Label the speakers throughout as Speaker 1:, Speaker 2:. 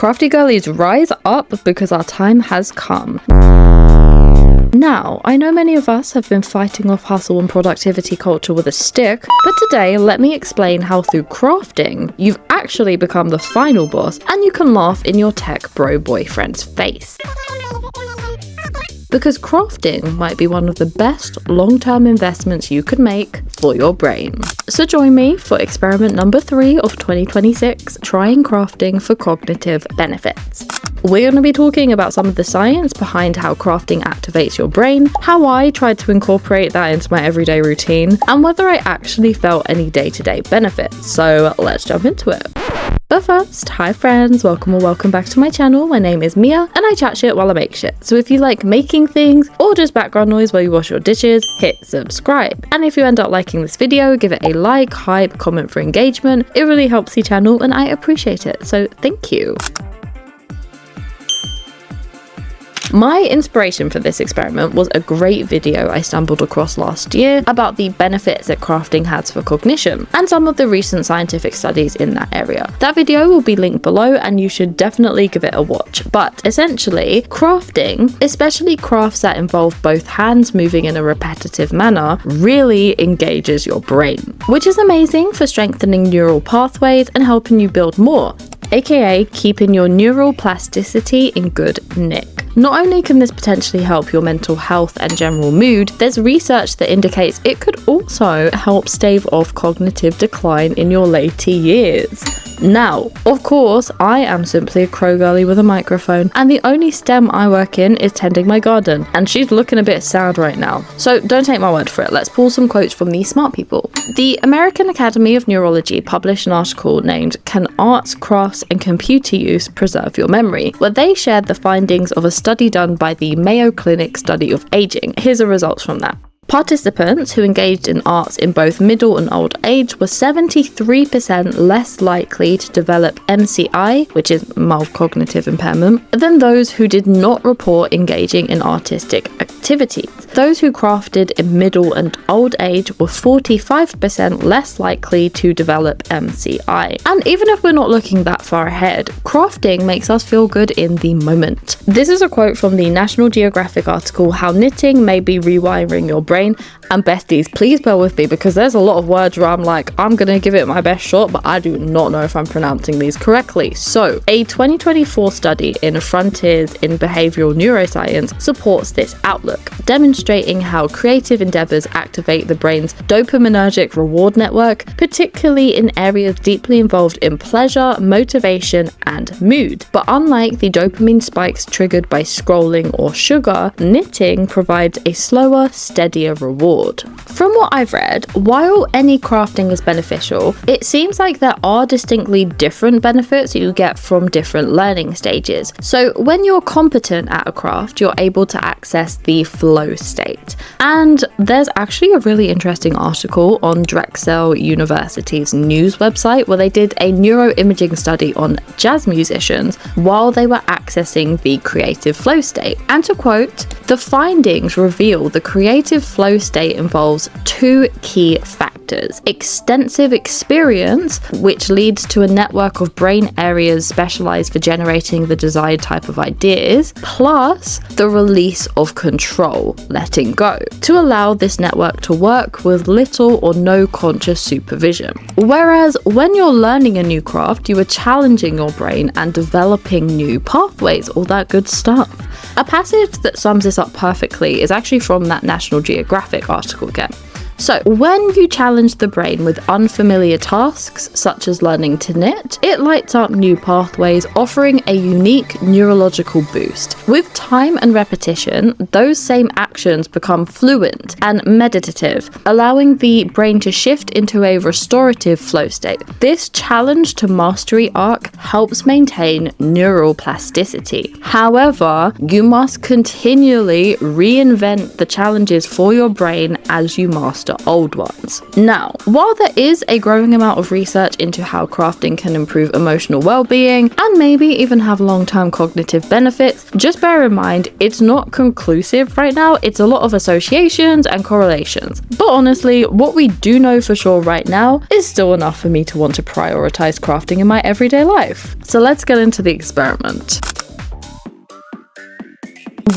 Speaker 1: Crafty girlies, rise up because our time has come. Now, I know many of us have been fighting off hustle and productivity culture with a stick, but today let me explain how through crafting, you've actually become the final boss and you can laugh in your tech bro boyfriend's face. Because crafting might be one of the best long-term investments you could make for your brain. So join me for experiment number 3 of 2026, trying crafting for cognitive benefits. We're going to be talking about some of the science behind how crafting activates your brain, how I tried to incorporate that into my everyday routine, and whether I actually felt any day-to-day benefits. So let's jump into it. But first, hi friends, welcome back to my channel. My name is Mia and I chat shit while I make shit. So if you like making things or just background noise while you wash your dishes, hit subscribe. And if you end up liking this video, give it a like, hype, comment for engagement. It really helps the channel and I appreciate it. So thank you. My inspiration for this experiment was a great video I stumbled across last year about the benefits that crafting has for cognition and some of the recent scientific studies in that area. That video will be linked below and you should definitely give it a watch. But essentially, crafting, especially crafts that involve both hands moving in a repetitive manner, really engages your brain, which is amazing for strengthening neural pathways and helping you build more, aka keeping your neuroplasticity in good nick. Not only can this potentially help your mental health and general mood, there's research that indicates it could also help stave off cognitive decline in your later years. Now, of course, I am simply a crow girly with a microphone, and the only STEM I work in is tending my garden, and she's looking a bit sad right now. So don't take my word for it, let's pull some quotes from these smart people. The American Academy of Neurology published an article named "Can Arts, Crafts and Computer Use Preserve Your Memory?", where they shared the findings of a study done by the Mayo Clinic Study of Aging. Here's the results from that. Participants who engaged in arts in both middle and old age were 73% less likely to develop MCI, which is mild cognitive impairment, than those who did not report engaging in artistic activities. Those who crafted in middle and old age were 45% less likely to develop MCI. And even if we're not looking that far ahead, crafting makes us feel good in the moment. This is a quote from the National Geographic article, "How Knitting May Be Rewiring Your Brain." And besties, please bear with me because there's a lot of words where I'm like, I'm gonna give it my best shot, but I do not know if I'm pronouncing these correctly. So, a 2024 study in Frontiers in Behavioral Neuroscience supports this outlook, demonstrating how creative endeavors activate the brain's dopaminergic reward network, particularly in areas deeply involved in pleasure, motivation, and mood. But unlike the dopamine spikes triggered by scrolling or sugar, knitting provides a slower, steadier reward. From what I've read, while any crafting is beneficial, it seems like there are distinctly different benefits you get from different learning stages. So when you're competent at a craft, you're able to access the flow state. And there's actually a really interesting article on Drexel University's news website where they did a neuroimaging study on jazz musicians while they were accessing the creative flow state. And to quote, "The findings reveal the creative flow state involves 2 key factors: extensive experience, which leads to a network of brain areas specialized for generating the desired type of ideas, plus the release of control, letting go, to allow this network to work with little or no conscious supervision." Whereas when you're learning a new craft, you are challenging your brain and developing new pathways, all that good stuff. A passage that sums this up perfectly is actually from that National Geographic article again. So, when you challenge the brain with unfamiliar tasks, such as learning to knit, it lights up new pathways, offering a unique neurological boost. With time and repetition, those same actions become fluent and meditative, allowing the brain to shift into a restorative flow state. This challenge to mastery arc helps maintain neural plasticity. However, you must continually reinvent the challenges for your brain as you master after old ones. Now, while there is a growing amount of research into how crafting can improve emotional well-being and maybe even have long-term cognitive benefits, just bear in mind it's not conclusive right now. It's a lot of associations and correlations. But honestly, what we do know for sure right now is still enough for me to want to prioritize crafting in my everyday life. So let's get into the experiment.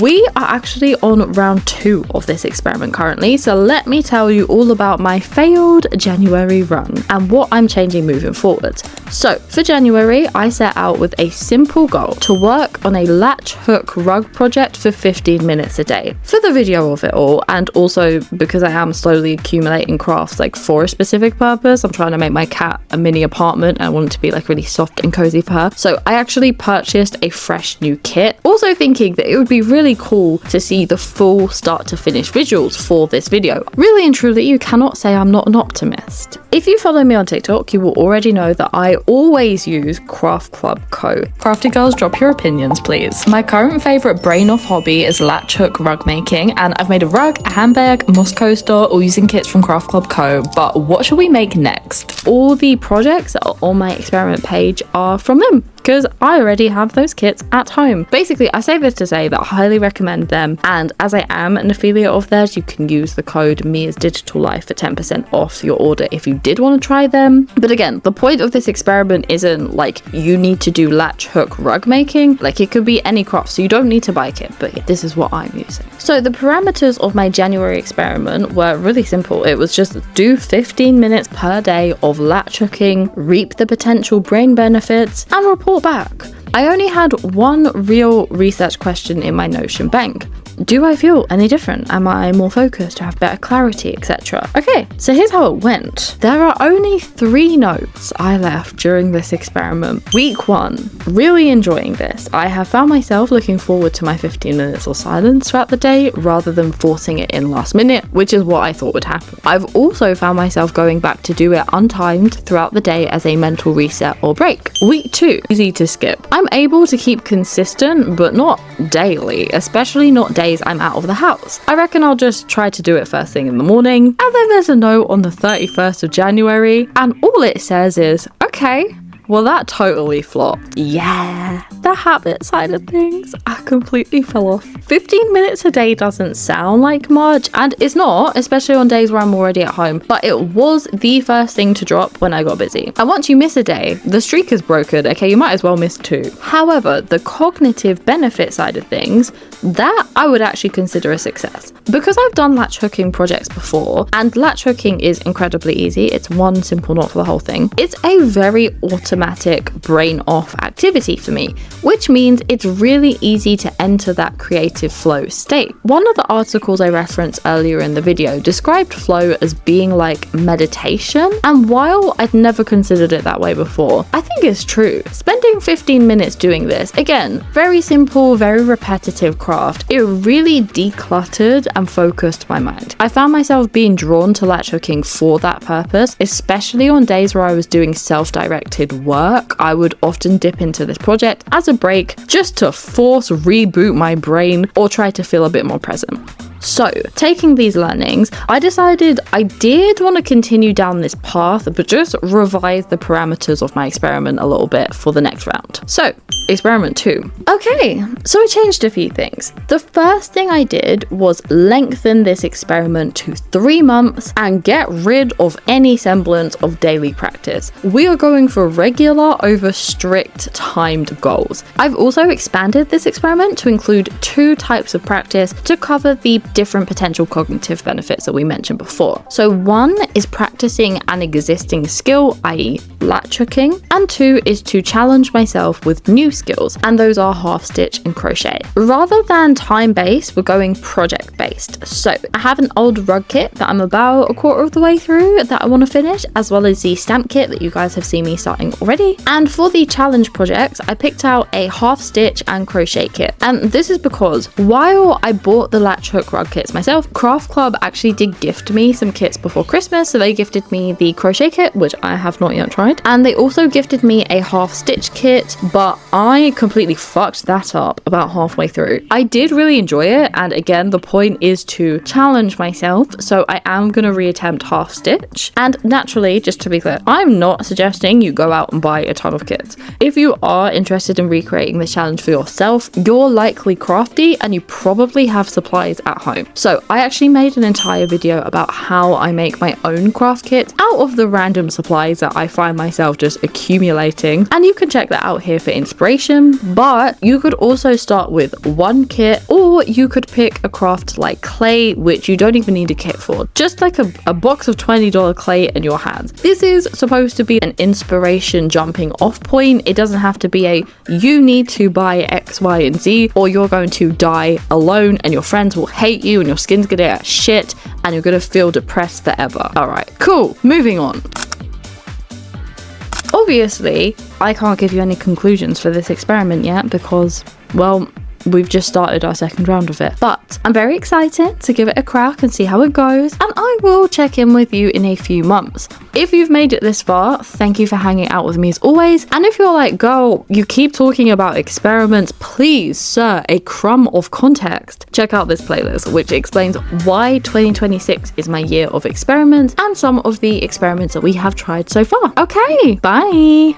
Speaker 1: We are actually on round 2 of this experiment currently, so let me tell you all about my failed January run and what I'm changing moving forward. So for January, I set out with a simple goal to work on a latch hook rug project for 15 minutes a day. For the video of it all, and also because I am slowly accumulating crafts like for a specific purpose, I'm trying to make my cat a mini apartment and I want it to be like really soft and cozy for her. So I actually purchased a fresh new kit, also thinking that it would be really cool to see the full start to finish visuals for this video. Really and truly, you cannot say I'm not an optimist. If you follow me on TikTok, you will already know that I always use Craft Club Co. Crafty girls, drop your opinions, please. My current favorite brain off hobby is latch hook rug making, and I've made a rug, a handbag, a moss coaster, all using kits from Craft Club Co. But what should we make next? All the projects that are on my experiment page are from them, because I already have those kits at home. Basically, I say this to say that I highly recommend them, and as I am an affiliate of theirs, you can use the code Mia'sDigitalLife for 10% off your order if you did want to try them. But again, the point of this experiment isn't like you need to do latch hook rug making. Like, it could be any craft, so you don't need to buy a kit, but yeah, this is what I'm using. So the parameters of my January experiment were really simple. It was just do 15 minutes per day of latch hooking, reap the potential brain benefits, and report back. I only had one real research question in my Notion bank. Do I feel any different? Am I more focused, have better clarity, etc.? Okay, so here's how it went. There are only 3 notes I left during this experiment. Week 1, really enjoying this. I have found myself looking forward to my 15 minutes of silence throughout the day rather than forcing it in last minute, which is what I thought would happen. I've also found myself going back to do it untimed throughout the day as a mental reset or break. Week 2, easy to skip. I'm able to keep consistent, but not daily, especially not daily I'm out of the house. I reckon I'll just try to do it first thing in the morning. And then there's a note on the 31st of January, and all it says is, okay, well, that totally flopped. Yeah, the habit side of things, I completely fell off. 15 minutes a day doesn't sound like much, and it's not, especially on days where I'm already at home, but it was the first thing to drop when I got busy. And once you miss a day, the streak is broken, okay? You might as well miss 2. However, the cognitive benefit side of things, that I would actually consider a success. Because I've done latch hooking projects before, and latch hooking is incredibly easy, it's one simple knot for the whole thing, it's a very automatic brain off activity for me, which means it's really easy to enter that creative flow state. One of the articles I referenced earlier in the video described flow as being like meditation, and while I'd never considered it that way before, I think it's true. Spending 15 minutes doing this, again, very simple, very repetitive craft, it really decluttered and focused my mind. I found myself being drawn to latch hooking for that purpose, especially on days where I was doing self-directed work. I would often dip into this project as a break just to force reboot my brain or try to feel a bit more present. So, taking these learnings, I decided I did want to continue down this path, but just revise the parameters of my experiment a little bit for the next round. So, experiment 2. Okay, so I changed a few things. The first thing I did was lengthen this experiment to 3 months and get rid of any semblance of daily practice. We are going for regular over strict timed goals. I've also expanded this experiment to include 2 types of practice to cover the different potential cognitive benefits that we mentioned before. So 1 is practicing an existing skill, i.e. latch hooking, and 2 is to challenge myself with new skills, and those are half stitch and crochet. Rather than time-based, we're going project-based. So I have an old rug kit that I'm about a quarter of the way through that I want to finish, as well as the stamp kit that you guys have seen me starting already. And for the challenge projects, I picked out a half stitch and crochet kit. And this is because while I bought the latch hook rug crowd kits myself. Craft Club actually did gift me some kits before Christmas, so they gifted me the crochet kit, which I have not yet tried, and they also gifted me a half stitch kit, but I completely fucked that up about halfway through. I did really enjoy it, and again, the point is to challenge myself, so I am gonna reattempt half stitch. And naturally, just to be clear, I'm not suggesting you go out and buy a ton of kits. If you are interested in recreating this challenge for yourself, you're likely crafty and you probably have supplies at home. So I actually made an entire video about how I make my own craft kits out of the random supplies that I find myself just accumulating, and you can check that out here for inspiration. But you could also start with one kit, or you could pick a craft like clay, which you don't even need a kit for, just like a box of $20 clay in your hands. This is supposed to be an inspiration jumping off point. It doesn't have to be a you need to buy X, Y, and Z, or you're going to die alone and your friends will hate you and your skin's gonna get shit and you're gonna feel depressed forever. All right, cool, moving on. Obviously, I can't give you any conclusions for this experiment yet because, well, we've just started our second round of it, but I'm very excited to give it a crack and see how it goes, and I will check in with you in a few months. If you've made it this far, thank you for hanging out with me as always, and if you're like, girl, you keep talking about experiments, please, sir, a crumb of context, check out this playlist, which explains why 2026 is my year of experiments and some of the experiments that we have tried so far. Okay, bye!